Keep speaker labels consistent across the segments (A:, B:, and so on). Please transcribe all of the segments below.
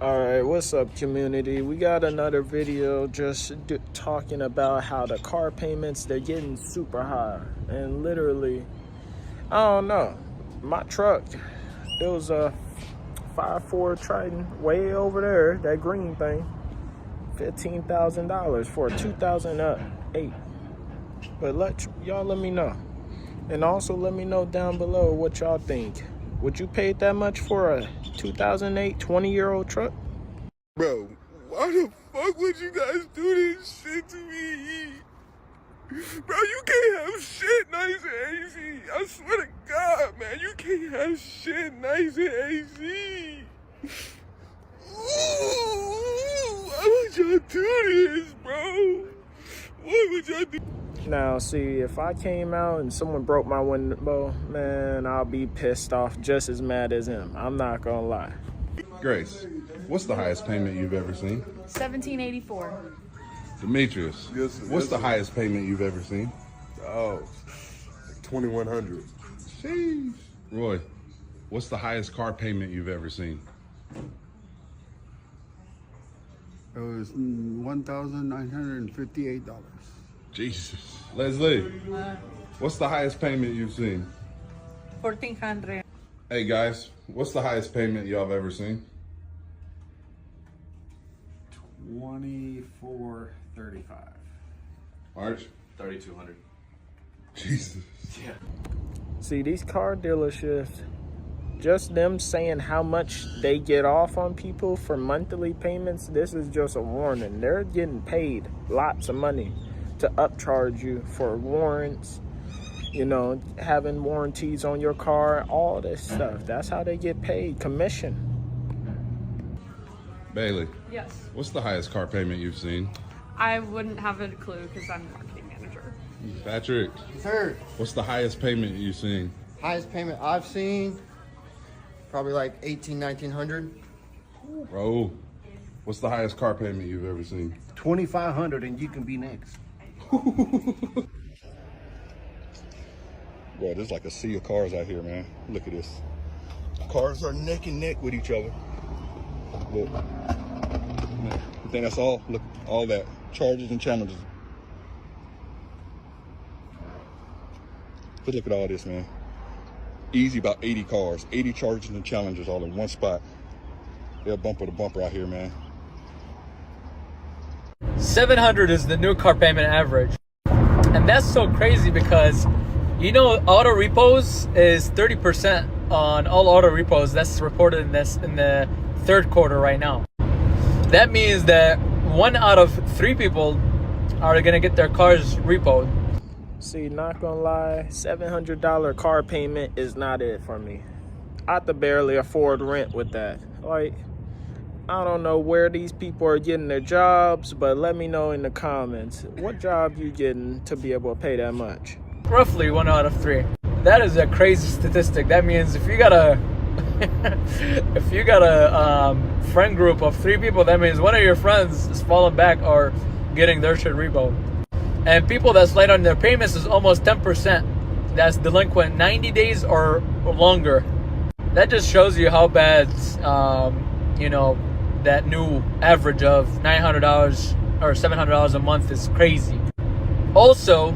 A: Alright, what's up, community? We got another video just talking about how the car payments, they're getting super high. And literally, I don't know, my truck, it was a 5.4 Triton way over there, that green thing, $15,000 for a 2008. But y'all let me know. And also let me know down below what y'all think. Would you pay that much for a 2008 20-year-old truck?
B: Bro, why the fuck would you guys do this shit to me? Bro, you can't have shit nice and AC. I swear to God, man, you can't have shit nice and AC. Ooh, why would y'all do this, bro? Why would y'all do?
A: Now, see, if I came out and someone broke my window, man, I'll be pissed off just as mad as him. I'm not gonna lie.
C: Grace, what's the highest payment you've ever seen?
D: $1,784.
C: Demetrius,
B: Yes, sir.
C: what's the highest payment you've ever seen?
B: Oh, 2,100.
C: Sheesh. Roy, what's the highest car payment you've ever seen?
E: It was $1,958.
C: Jesus. Leslie, what's the highest payment you've seen?
D: 1,400.
C: Hey guys, what's the highest payment y'all have ever seen?
E: $2,435.
C: March?
F: 3,200.
C: Jesus.
F: Yeah.
A: See, these car dealerships, just them saying how much they get off on people for monthly payments, this is just a warning. They're getting paid lots of money to upcharge you for warrants, you know, having warranties on your car, all this stuff. That's how they get paid, commission.
C: Bailey,
D: Yes.
C: what's the highest car payment you've seen?
D: I wouldn't have a clue because I'm the marketing manager.
C: Patrick,
G: Sir,
C: what's the highest payment you've seen?
G: highest payment I've seen, probably like 1,900.
C: Bro, what's the highest car payment you've ever seen?
E: 2,500 and you can be next.
H: Bro, there's like a sea of cars out here, man. Look at this. Cars are neck and neck with each other. Look. Man, you think that's all? Look, all that. Charges and challenges. But look at all this, man. Easy about 80 cars, 80 charges and challenges all in one spot. They're bumper to bumper out here, man.
I: 700 is the new car payment average. And that's so crazy because, you know, auto repos is 30% on all auto repos. That's reported in the third quarter right now. That means that 1 out of 3 people are gonna get their cars repoed.
A: See, not gonna lie, $700 car payment is not it for me. I could barely afford rent with that. Like, I don't know where these people are getting their jobs, but let me know in the comments. What job you getting to be able to pay that much?
I: Roughly 1 out of 3. That is a crazy statistic. That means if you got a friend group of 3 people, that means one of your friends is falling back or getting their shit repoed. And people that's late on their payments is almost 10%. That's delinquent 90 days or longer. That just shows you how bad, you know, that new average of $900 or $700 a month is crazy. Also,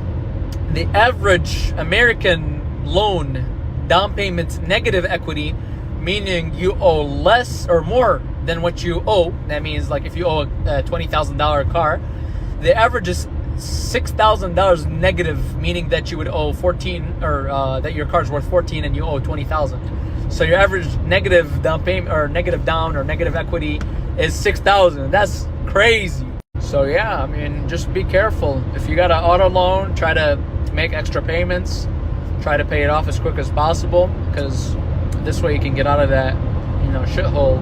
I: the average American loan down payment's negative equity, meaning you owe less or more than what you owe. That means, like, if you owe a $20,000 car, the average is $6,000 negative, meaning that you would owe 14, or that your car's worth 14 and you owe 20,000. So your average negative down payment or negative down or negative equity is 6,000. That's crazy. So yeah, I mean, just be careful. If you got an auto loan, try to make extra payments. Try to pay it off as quick as possible, because this way you can get out of that, you know, shithole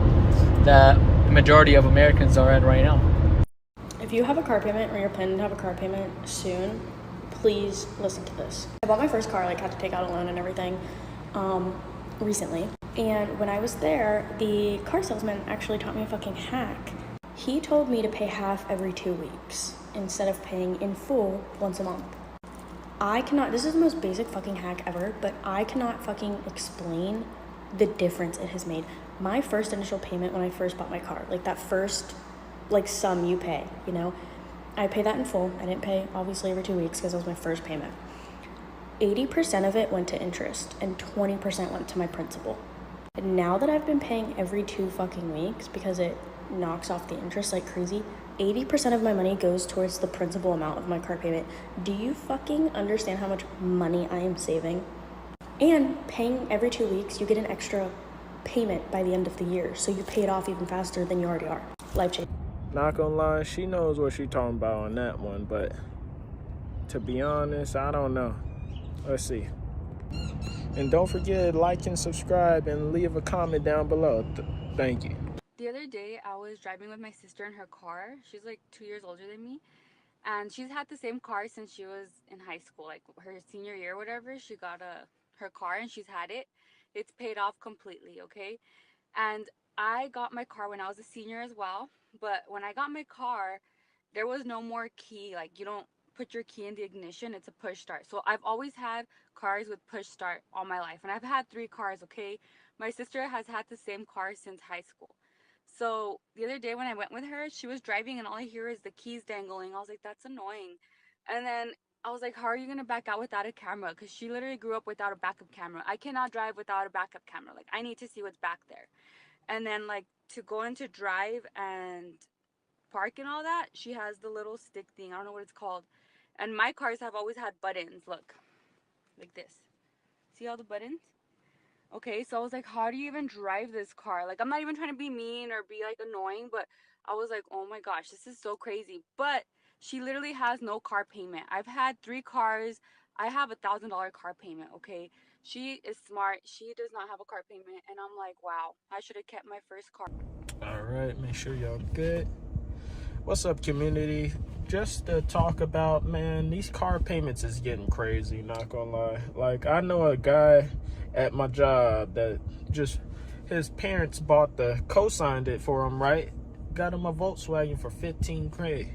I: that the majority of Americans are in right now.
J: If you have a car payment or you're planning to have a car payment soon, please listen to this. I bought my first car, like had to take out a loan and everything recently. And when I was there, the car salesman actually taught me a fucking hack. He told me to pay half every 2 weeks instead of paying in full once a month. I cannot, this is the most basic fucking hack ever, but I cannot fucking explain the difference it has made. My first initial payment when I first bought my car, like that first sum you pay, you know, I pay that in full. I didn't pay obviously every 2 weeks because it was my first payment. 80% of it went to interest and 20% went to my principal. And now that I've been paying every 2 fucking weeks because it knocks off the interest like crazy, 80% of my money goes towards the principal amount of my car payment. Do you fucking understand how much money I am saving? And paying every 2 weeks, you get an extra payment by the end of the year. So you pay it off even faster than you already are. Life change.
A: Not gonna lie, she knows what she talking about on that one, but to be honest, I don't know. Let's see. And don't forget to like and subscribe and leave a comment down below. Thank you.
F: The other day, I was driving with my sister in her car. She's like 2 years older than me. And she's had the same car since she was in high school. Like her senior year or whatever, she got her car and she's had it. It's paid off completely, okay? And I got my car when I was a senior as well. But when I got my car, there was no more key. Like, you don't put your key in the ignition. It's a push start. So I've always had cars with push start all my life. And I've had 3 cars, okay? My sister has had the same car since high school. So the other day when I went with her, she was driving and all I hear is the keys dangling. I was like, that's annoying. And then I was like, how are you going to back out without a camera? Because she literally grew up without a backup camera. I cannot drive without a backup camera. Like, I need to see what's back there. And then, like, to go into drive and park and all that, she has the little stick thing. I don't know what it's called. And my cars have always had buttons. Look, like this. See all the buttons? Okay, so I was like, how do you even drive this car? Like, I'm not even trying to be mean or be, like, annoying, but I was like, oh my gosh, this is so crazy. But she literally has no car payment. I've had 3 cars. I have $1,000 car payment, okay? She is smart. She does not have a car payment. And I'm like, wow, I should have kept my first car.
A: All right, make sure y'all good. What's up, community? Just to talk about, man, these car payments is getting crazy, not gonna lie. Like, I know a guy at my job that just, his parents co-signed it for him, right? Got him a Volkswagen for $15K.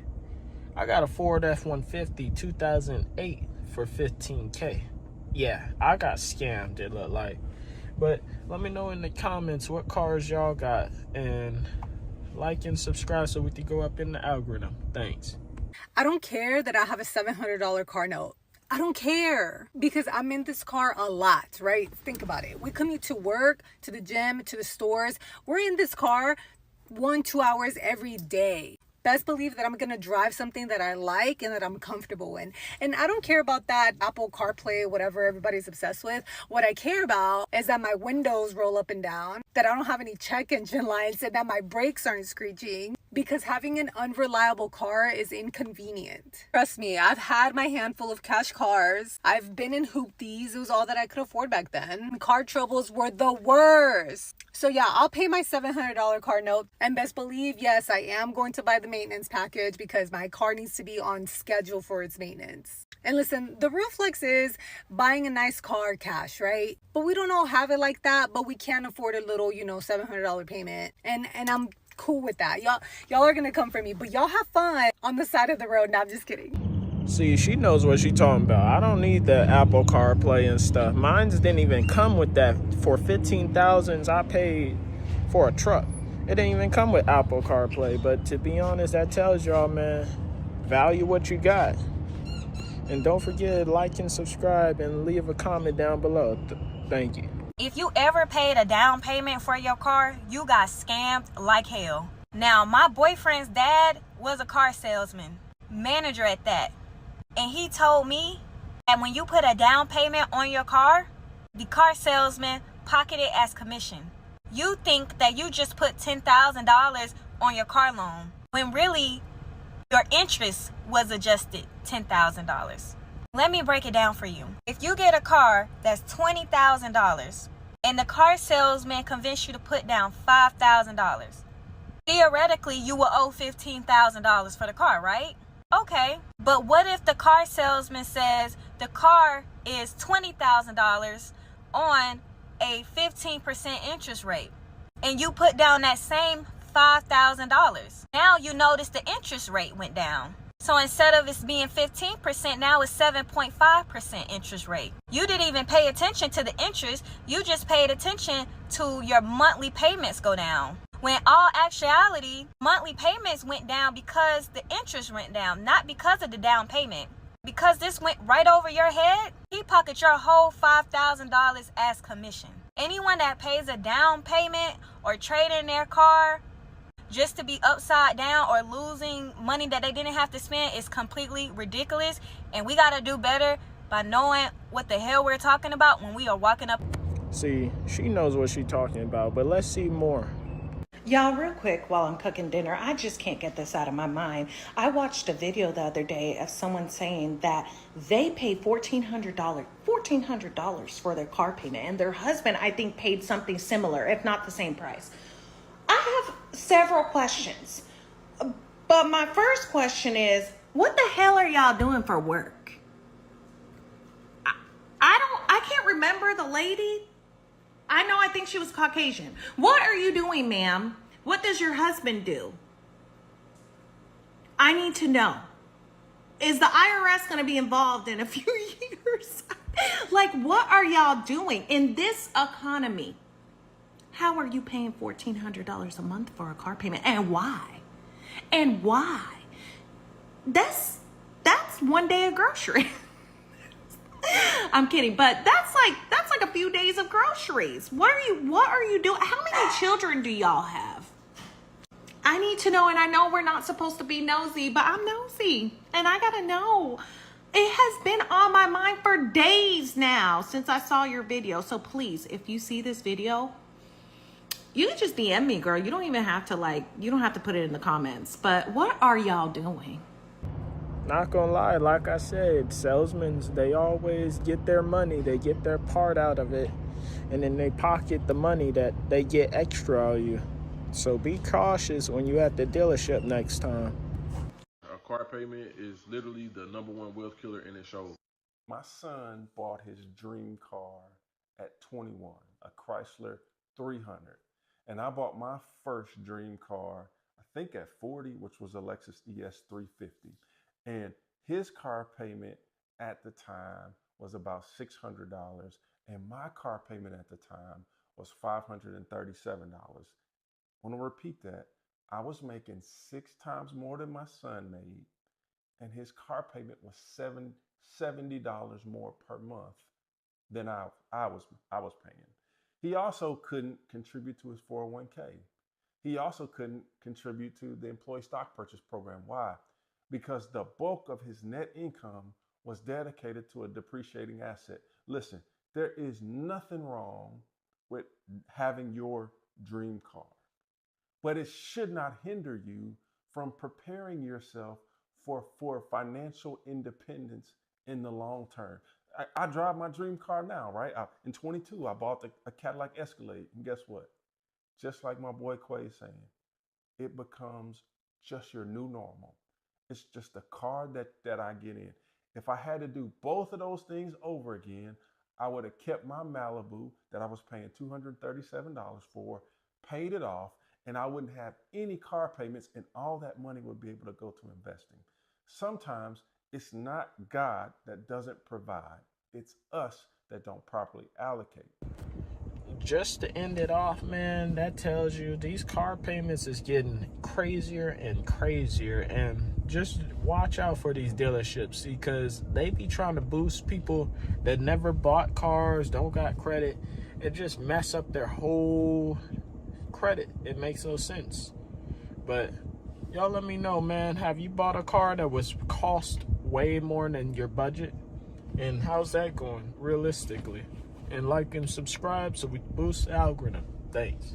A: I got a Ford F-150 2008 for $15K. Yeah, I got scammed, it looked like. But let me know in the comments what cars y'all got, and like and subscribe so we can go up in the algorithm. Thanks.
K: I don't care that I have a $700 car note. I don't care because I'm in this car a lot, right? Think about it. We commute to work, to the gym, to the stores. We're in this car 1-2 hours every day. Best believe that I'm going to drive something that I like and that I'm comfortable in. And I don't care about that Apple CarPlay, whatever everybody's obsessed with. What I care about is that my windows roll up and down, that I don't have any check engine lights, and that my brakes aren't screeching. Because having an unreliable car is inconvenient. Trust me, I've had my handful of cash cars. I've been in hoopties. It was all that I could afford back then. Car troubles were the worst. So yeah, I'll pay my $700 car note. And best believe, yes, I am going to buy the maintenance package because my car needs to be on schedule for its maintenance. And listen, the real flex is buying a nice car cash, right? But we don't all have it like that, but we can't afford a little, $700 payment. And I'm cool with that. Y'all are gonna come for me, but y'all have fun on the side of the road. No, I'm just kidding.
A: See, she knows what she talking about. I don't need the Apple CarPlay and stuff. Mine's didn't even come with that. For $15,000 I paid for a truck. It didn't even come with Apple CarPlay. But to be honest, that tells y'all, man, value what you got. And don't forget to like and subscribe and leave a comment down below. Thank you.
L: If you ever paid a down payment for your car, you got scammed like hell. Now, my boyfriend's dad was a car salesman, manager at that. And he told me that when you put a down payment on your car, the car salesman pocket it as commission. You think that you just put $10,000 on your car loan, when really your interest was adjusted $10,000. Let me break it down for you. If you get a car that's $20,000 and the car salesman convinced you to put down $5,000, theoretically you will owe $15,000 for the car, right? Okay, but what if the car salesman says the car is $20,000 on a 15% interest rate and you put down that same $5,000? Now you notice the interest rate went down. So instead of it being 15%, now it's 7.5% interest rate. You didn't even pay attention to the interest. You just paid attention to your monthly payments go down. When all actuality, monthly payments went down because the interest went down, not because of the down payment. Because this went right over your head, he pocketed your whole $5,000 as commission. Anyone that pays a down payment or trade in their car just to be upside down or losing money that they didn't have to spend is completely ridiculous. And we got to do better by knowing what the hell we're talking about when we are walking up.
A: See, she knows what she's talking about, but let's see more.
M: Y'all, real quick, while I'm cooking dinner, I just can't get this out of my mind. I watched a video the other day of someone saying that they paid $1,400 for their car payment, and their husband, I think, paid something similar, if not the same price. I have several questions, but my first question is, what the hell are y'all doing for work? I can't remember the lady. I think she was Caucasian. What are you doing, ma'am? What does your husband do? I need to know. Is the IRS going to be involved in a few years? Like, what are y'all doing in this economy? How are you paying $1,400 a month for a car payment? And why? And why? That's one day of grocery. I'm kidding, but that's like a few days of groceries. What are you doing? How many children do y'all have? I need to know, and I know we're not supposed to be nosy, but I'm nosy, and I gotta know. It has been on my mind for days now since I saw your video. So please, if you see this video, you can just DM me, girl. You don't even have to you don't have to put it in the comments. But what are y'all doing?
A: Not gonna lie, like I said, salesmen, they always get their money. They get their part out of it, and then they pocket the money that they get extra on you. So be cautious when you're at the dealership next time.
N: A car payment is literally the #1 wealth killer, and it shows.
B: My son bought his dream car at 21, a Chrysler 300. And I bought my first dream car, I think at 40, which was a Lexus ES 350. And his car payment at the time was about $600. And my car payment at the time was $537. I want to repeat that. I was making 6 times more than my son made. And his car payment was $70 more per month than I was paying. He also couldn't contribute to his 401k. He also couldn't contribute to the employee stock purchase program. Why? Because the bulk of his net income was dedicated to a depreciating asset. Listen, there is nothing wrong with having your dream car, but it should not hinder you from preparing yourself for financial independence in the long term. I drive my dream car now, right? In 22, I bought a Cadillac Escalade, and guess what? Just like my boy Quay is saying, it becomes just your new normal. It's just a car that I get in. If I had to do both of those things over again, I would have kept my Malibu that I was paying $237 for, paid it off, and I wouldn't have any car payments, and all that money would be able to go to investing. Sometimes it's not God that doesn't provide. It's us that don't properly allocate.
A: Just to end it off, man, that tells you these car payments is getting crazier and crazier. And just watch out for these dealerships, because they be trying to boost people that never bought cars, don't got credit, and just mess up their whole credit. It makes no sense. But y'all let me know, man, have you bought a car that was cost way more than your budget? And how's that going realistically? And like and subscribe so we boost the algorithm. Thanks.